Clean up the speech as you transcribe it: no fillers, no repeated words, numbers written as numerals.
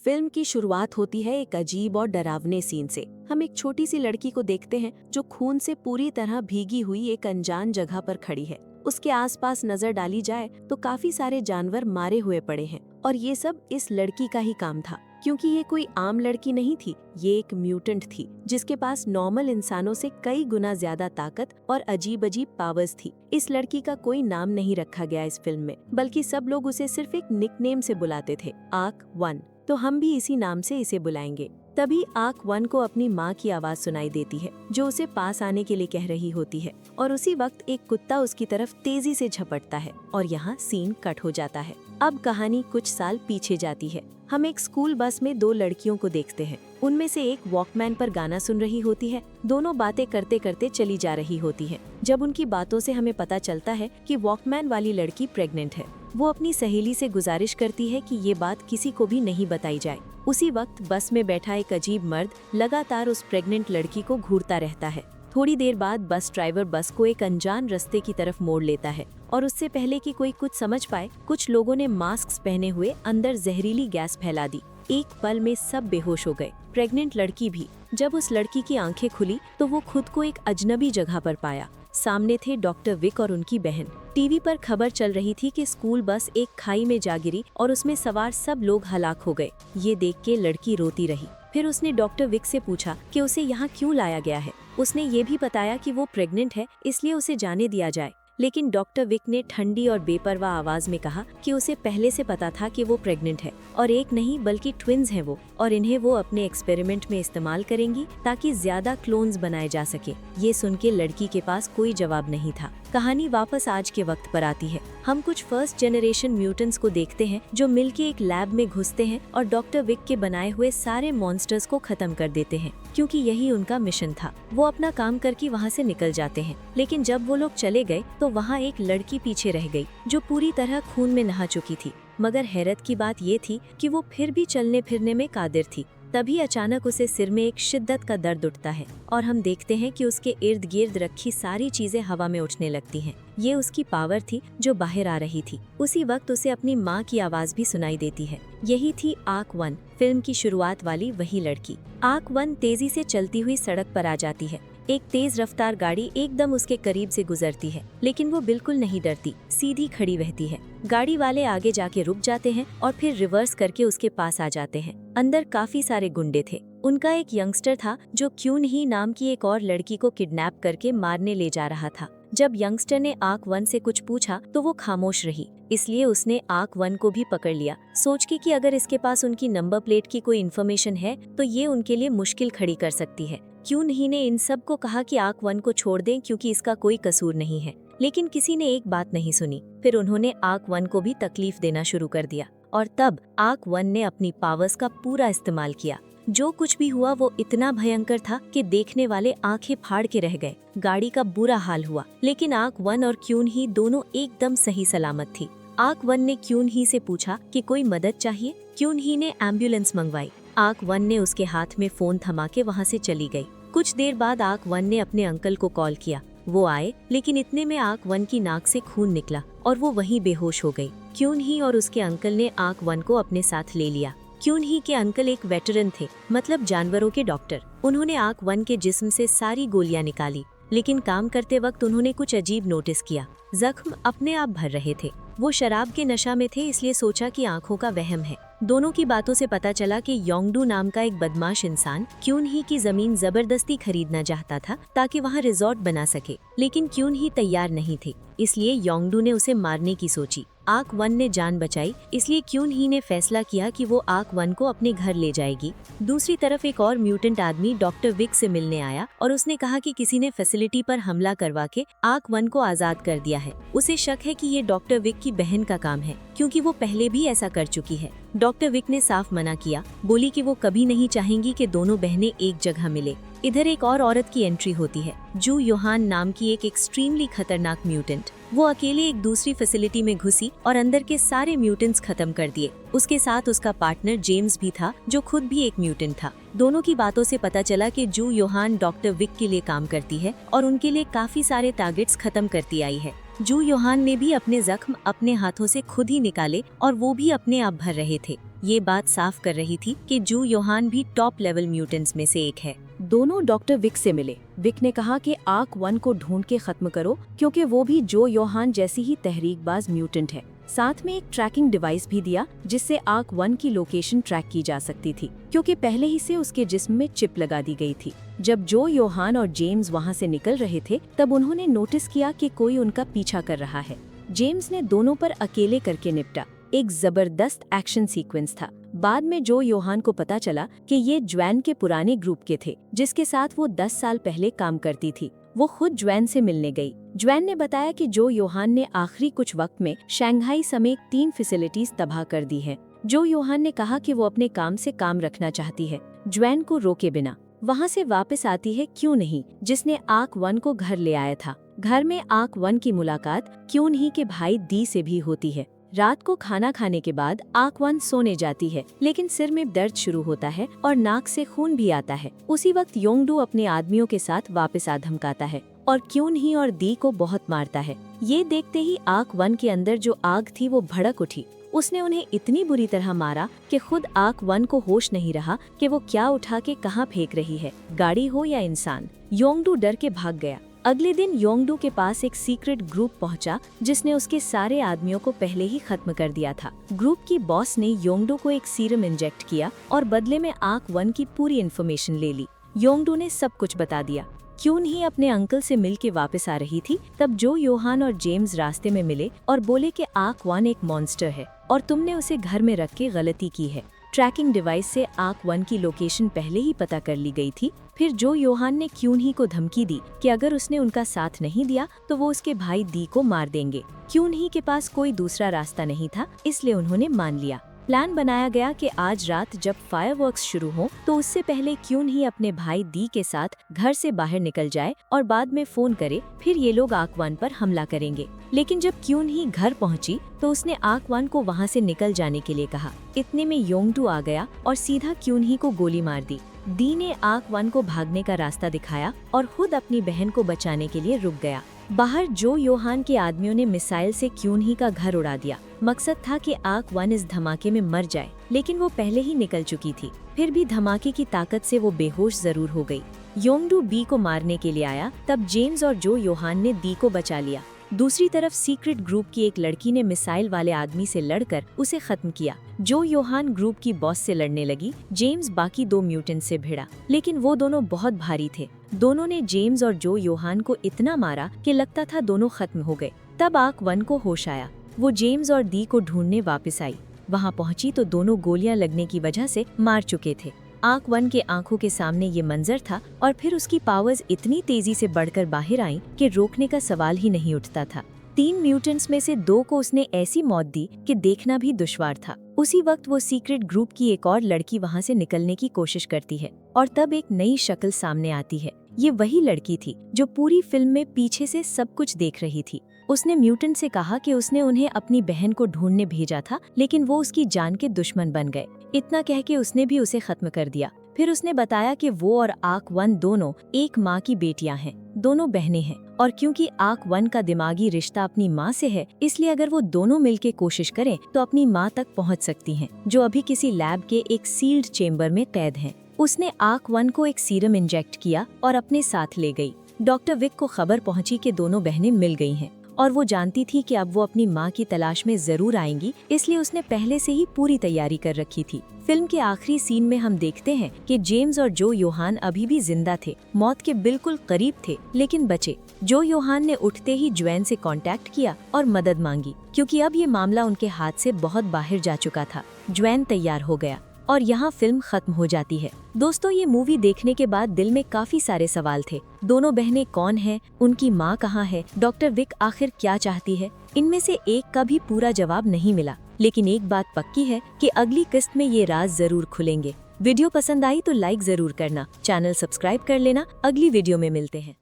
Film की शुरुआत होती है एक अजीब और डरावने सीन से। हम एक छोटी सी लड़की को देखते हैं जो खून से पूरी तरह भीगी हुई एक अनजान जगह पर खड़ी है। उसके आसपास नजर डाली जाए तो काफी सारे जानवर मारे हुए पड़े हैं और ये सब इस लड़की का ही काम था, क्योंकि ये कोई आम लड़की नहीं थी। ये एक म्यूटेंट थी जिसके पास नॉर्मल इंसानों से कई गुना ज्यादा ताकत और अजीब अजीब पावर्स थी। इस लड़की का कोई नाम नहीं रखा गया इस फिल्म में, बल्कि सब लोग उसे सिर्फ एक निकनेम से बुलाते थे, आर्क 1। तो हम भी इसी नाम से इसे बुलाएंगे। तभी आर्क 1 को अपनी माँ की आवाज सुनाई देती है जो उसे पास आने के लिए कह रही होती है, और उसी वक्त एक कुत्ता उसकी तरफ तेजी से झपटता है और यहाँ सीन कट हो जाता है। अब कहानी कुछ साल पीछे जाती है। हम एक स्कूल बस में दो लड़कियों को देखते हैं। उनमें से एक वॉकमैन पर गाना सुन रही होती है। दोनों बातें करते करते चली जा रही होती है। जब उनकी बातों से हमें पता चलता है कि वॉकमैन वाली लड़की प्रेग्नेंट है। वो अपनी सहेली से गुजारिश करती है कि ये बात किसी को भी नहीं बताई जाए। उसी वक्त बस में बैठा एक अजीब मर्द लगातार उस प्रेग्नेंट लड़की को घूरता रहता है। थोड़ी देर बाद बस ड्राइवर बस को एक अनजान रास्ते की तरफ मोड़ लेता है और उससे पहले कि कोई कुछ समझ पाए, कुछ लोगों ने मास्क पहने हुए अंदर जहरीली गैस फैला दी। एक पल में सब बेहोश हो गए, प्रेग्नेंट लड़की भी। जब उस लड़की की आंखें खुली तो वो खुद को एक अजनबी जगह पर पाया। सामने थे डॉक्टर विक और उनकी बहन। टीवी पर खबर चल रही थी कि स्कूल बस एक खाई में जा गिरी और उसमें सवार सब लोग हलाक हो गए। ये देख के लड़की रोती रही। फिर उसने डॉक्टर विक से पूछा कि उसे यहाँ क्यों लाया गया है। उसने ये भी बताया कि वो प्रेग्नेंट है, इसलिए उसे जाने दिया जाए। लेकिन डॉक्टर विक ने ठंडी और बेपरवाह आवाज में कहा कि उसे पहले से पता था कि वो प्रेग्नेंट है, और एक नहीं बल्कि ट्विन्स हैं वो, और इन्हें वो अपने एक्सपेरिमेंट में इस्तेमाल करेंगी ताकि ज्यादा क्लोन्स बनाए जा सके। ये सुन के लड़की के पास कोई जवाब नहीं था। कहानी वापस आज के वक्त पर आती है। हम कुछ फर्स्ट जनरेशन म्यूटेंट्स को देखते हैं जो मिलके एक लैब में घुसते हैं और डॉक्टर विक के बनाए हुए सारे मॉन्स्टर्स को खत्म कर देते हैं, क्योंकि यही उनका मिशन था। वो अपना काम करके वहाँ से निकल जाते हैं। लेकिन जब वो लोग चले गए तो वहाँ एक लड़की पीछे रह गई जो पूरी तरह खून में नहा चुकी थी। मगर हैरत की बात ये थी कि वो फिर भी चलने फिरने में कादिर थी। तभी अचानक उसे सिर में एक शिद्दत का दर्द उठता है और हम देखते हैं कि उसके इर्द गिर्द रखी सारी चीजें हवा में उछने लगती हैं। ये उसकी पावर थी जो बाहर आ रही थी। उसी वक्त उसे अपनी माँ की आवाज भी सुनाई देती है। यही थी आर्क 1, फिल्म की शुरुआत वाली वही लड़की। आर्क 1 तेजी से चलती हुई सड़क पर आ जाती है। एक तेज रफ्तार गाड़ी एकदम उसके करीब से गुजरती है, लेकिन वो बिल्कुल नहीं डरती, सीधी खड़ी रहती है। गाड़ी वाले आगे जाके रुक जाते हैं और फिर रिवर्स करके उसके पास आ जाते हैं। अंदर काफी सारे गुंडे थे। उनका एक यंगस्टर था जो क्यून ही नाम की एक और लड़की को किडनैप करके मारने ले जा रहा था। जब यंगस्टर ने आर्क 1 से कुछ पूछा तो वो खामोश रही, इसलिए उसने आर्क 1 को भी पकड़ लिया, सोच के कि अगर इसके पास उनकी नंबर प्लेट की कोई इन्फॉर्मेशन है तो ये उनके लिए मुश्किल खड़ी कर सकती है। क्यून ही ने इन सब को कहा कि आर्क 1 को छोड़ दें क्योंकि इसका कोई कसूर नहीं है, लेकिन किसी ने एक बात नहीं सुनी। फिर उन्होंने आर्क 1 को भी तकलीफ देना शुरू कर दिया, और तब आर्क 1 ने अपनी पावर्स का पूरा इस्तेमाल किया। जो कुछ भी हुआ वो इतना भयंकर था कि देखने वाले आंखें फाड़ के रह गए। गाड़ी का बुरा हाल हुआ, लेकिन आर्क 1 और क्यून ही दोनों एकदम सही सलामत थी। आर्क 1 ने क्यून ही से पूछा कि कोई मदद चाहिए। क्यून ही ने एम्बुलेंस मंगवाई। आर्क 1 ने उसके हाथ में फोन थमा के वहाँ से चली गई। कुछ देर बाद आर्क 1 ने अपने अंकल को कॉल किया। वो आए, लेकिन इतने में आर्क 1 की नाक से खून निकला और वो वहीं बेहोश हो गई। क्यून ही और उसके अंकल ने आर्क 1 को अपने साथ ले लिया। क्यून ही के अंकल एक वेटरन थे, मतलब जानवरों के डॉक्टर। उन्होंने आर्क 1 के जिस्म से सारी गोलियां निकाली, लेकिन काम करते वक्त उन्होंने कुछ अजीब नोटिस किया। जख्म अपने आप भर रहे थे। वो शराब के नशा में थे, इसलिए सोचा कि आंखों का वहम है। दोनों की बातों से पता चला कि योंगडू नाम का एक बदमाश इंसान क्यून ही की जमीन जबरदस्ती खरीदना चाहता था ताकि वहाँ रिजॉर्ट बना सके, लेकिन क्यून ही तैयार नहीं थे, इसलिए योंगडू ने उसे मारने की सोची। आर्क 1 ने जान बचाई, इसलिए क्यून ही ने फैसला किया कि वो आर्क 1 को अपने घर ले जाएगी। दूसरी तरफ एक और म्यूटेंट आदमी डॉक्टर विक से मिलने आया और उसने कहा कि किसी ने फैसिलिटी पर हमला करवा के आर्क 1 को आजाद कर दिया है। उसे शक है कि ये डॉक्टर विक की बहन का काम है, क्योंकि वो पहले भी ऐसा कर चुकी है। डॉक्टर विक ने साफ मना किया, बोली कि वो कभी नहीं चाहेंगी कि दोनों बहनें एक जगह मिले। इधर एक और औरत की एंट्री होती है, जू योहान नाम की एक एक्सट्रीमली खतरनाक म्यूटेंट। वो अकेले एक दूसरी फैसिलिटी में घुसी और अंदर के सारे म्यूटेंट्स खत्म कर दिए। उसके साथ उसका पार्टनर जेम्स भी था, जो खुद भी एक म्यूटेंट था। दोनों की बातों से पता चला कि जू योहान डॉक्टर विक के लिए काम करती है और उनके लिए काफी सारे टारगेट्स खत्म करती आई है। जू योहान ने भी अपने जख्म अपने हाथों से खुद ही निकाले और वो भी अपने आप भर रहे थे। ये बात साफ कर रही थी कि जो योहान भी टॉप लेवल म्यूटेंट्स में से एक है। दोनों डॉक्टर विक से मिले। विक ने कहा कि आर्क 1 को ढूंढ के खत्म करो क्योंकि वो भी जो योहान जैसी ही तहरीकबाज म्यूटेंट है। साथ में एक ट्रैकिंग डिवाइस भी दिया जिससे आर्क 1 की लोकेशन ट्रैक की जा सकती थी क्योंकि पहले ही से उसके जिस्म में चिप लगा दी गई थी। जब जो योहान और जेम्स वहां से निकल रहे थे तब उन्होंने नोटिस किया कि कोई उनका पीछा कर रहा है। जेम्स ने दोनों पर अकेले करके निपटा। एक जबरदस्त एक्शन सीक्वेंस था। बाद में जो योहान को पता चला कि ये ज्वैन के पुराने ग्रुप के थे जिसके साथ वो 10 साल पहले काम करती थी। वो खुद ज्वैन से मिलने गई। ज्वैन ने बताया कि जो योहान ने आखिरी कुछ वक्त में शंघाई समेत 3 फैसिलिटीज तबाह कर दी हैं। जो योहान ने कहा कि वो अपने काम से काम रखना चाहती है, ज्वैन को रोके बिना। वहाँ से वापस आती है क्यों नहीं, जिसने आर्क 1 को घर ले आया था। घर में आर्क 1 की मुलाकात क्यों नहीं के भाई दी से भी होती है। रात को खाना खाने के बाद आर्क 1 सोने जाती है, लेकिन सिर में दर्द शुरू होता है और नाक से खून भी आता है। उसी वक्त योंगडू अपने आदमियों के साथ वापस आ धमकाता है और क्यों नहीं और दी को बहुत मारता है। ये देखते ही आर्क 1 के अंदर जो आग थी वो भड़क उठी। उसने उन्हें इतनी बुरी तरह मारा कि खुद आर्क 1 को होश नहीं रहा कि वो क्या उठा के कहाँ फेंक रही है, गाड़ी हो या इंसान। योंगडू डर के भाग गया। अगले दिन योंगडू के पास एक सीक्रेट ग्रुप पहुंचा जिसने उसके सारे आदमियों को पहले ही खत्म कर दिया था। ग्रुप की बॉस ने योंगडू को एक सीरम इंजेक्ट किया और बदले में आर्क 1 की पूरी इन्फॉर्मेशन ले ली। योंगडू ने सब कुछ बता दिया। क्यों नहीं अपने अंकल से मिल के वापस आ रही थी तब जो योहान और जेम्स रास्ते में मिले और बोले कि आर्क 1 एक मॉन्स्टर है और तुमने उसे घर में रख के गलती की है। ट्रैकिंग डिवाइस से आर्क 1 की लोकेशन पहले ही पता कर ली गई थी। फिर जो योहान ने क्यून ही को धमकी दी कि अगर उसने उनका साथ नहीं दिया तो वो उसके भाई दी को मार देंगे। क्यून ही के पास कोई दूसरा रास्ता नहीं था, इसलिए उन्होंने मान लिया। प्लान बनाया गया कि आज रात जब फायरवर्क्स शुरू हो तो उससे पहले क्यून ही अपने भाई दी के साथ घर से बाहर निकल जाए और बाद में फोन करे, फिर ये लोग आर्क 1 पर हमला करेंगे। लेकिन जब क्यून ही घर पहुंची तो उसने आर्क 1 को वहां से निकल जाने के लिए कहा। इतने में योंगडू आ गया और सीधा क्यून ही को गोली मार दी। दी ने आर्क 1 को भागने का रास्ता दिखाया और खुद अपनी बहन को बचाने के लिए रुक गया। बाहर जो योहान के आदमियों ने मिसाइल से क्यून ही का घर उड़ा दिया। मकसद था कि आर्क 1 इस धमाके में मर जाए, लेकिन वो पहले ही निकल चुकी थी। फिर भी धमाके की ताकत से वो बेहोश जरूर हो गई। योंगडू बी को मारने के लिए आया, तब जेम्स और जो योहान ने दी को बचा लिया। दूसरी तरफ सीक्रेट ग्रुप की एक लड़की ने मिसाइल वाले आदमी से लड़कर उसे खत्म किया। जो योहान ग्रुप की बॉस से लड़ने लगी। जेम्स बाकी 2 म्यूटेंट से भिड़ा, लेकिन वो दोनों बहुत भारी थे। दोनों ने जेम्स और जो योहान को इतना मारा कि लगता था दोनों खत्म हो गए। तब आर्क 1 को होश आया। वो जेम्स और दी को ढूंढने वापस आई। वहाँ पहुंची तो दोनों गोलियां लगने की वजह से मार चुके थे। आर्क 1 के आंखों के सामने ये मंजर था और फिर उसकी पावर्स इतनी तेजी से बढ़कर बाहर आईं कि रोकने का सवाल ही नहीं उठता था। 3 म्यूटेंट्स में से 2 को उसने ऐसी मौत दी कि देखना भी दुश्वार था। उसी वक्त वो सीक्रेट ग्रुप की एक और लड़की वहाँ से निकलने की कोशिश करती है और तब एक नई शक्ल सामने आती है। ये वही लड़की थी जो पूरी फिल्म में पीछे से सब कुछ देख रही थी। उसने म्यूटेंट से कहा कि उसने उन्हें अपनी बहन को ढूंढने भेजा था, लेकिन वो उसकी जान के दुश्मन बन गए। इतना कह के उसने भी उसे खत्म कर दिया। फिर उसने बताया कि वो और आर्क 1 दोनों एक माँ की बेटियां हैं, दोनों बहनें हैं। और क्योंकि आर्क 1 का दिमागी रिश्ता अपनी माँ से है, इसलिए अगर वो दोनों मिलके कोशिश करें तो अपनी माँ तक पहुँच सकती हैं, जो अभी किसी लैब के एक सील्ड चेम्बर में कैद हैं। उसने आर्क 1 को एक सीरम इंजेक्ट किया और अपने साथ ले गई। डॉक्टर विक को खबर पहुंची कि दोनों बहनें मिल गई हैं और वो जानती थी कि अब वो अपनी माँ की तलाश में जरूर आएंगी, इसलिए उसने पहले से ही पूरी तैयारी कर रखी थी। फिल्म के आखिरी सीन में हम देखते हैं कि जेम्स और जो योहान अभी भी जिंदा थे, मौत के बिल्कुल करीब थे, लेकिन बचे। जो योहान ने उठते ही ज्वैन से कांटेक्ट किया और मदद मांगी, क्योंकि अब ये मामला उनके हाथ से बहुत बाहर जा चुका था। ज्वैन तैयार हो गया और यहाँ फिल्म खत्म हो जाती है। दोस्तों, ये मूवी देखने के बाद दिल में काफी सारे सवाल थे। दोनों बहनें कौन हैं? उनकी माँ कहाँ है? डॉक्टर विक आखिर क्या चाहती है? इनमें से एक का भी पूरा जवाब नहीं मिला, लेकिन एक बात पक्की है कि अगली किस्त में ये राज जरूर खुलेंगे। वीडियो पसंद आई तो लाइक जरूर करना, चैनल सब्सक्राइब कर लेना। अगली वीडियो में मिलते हैं।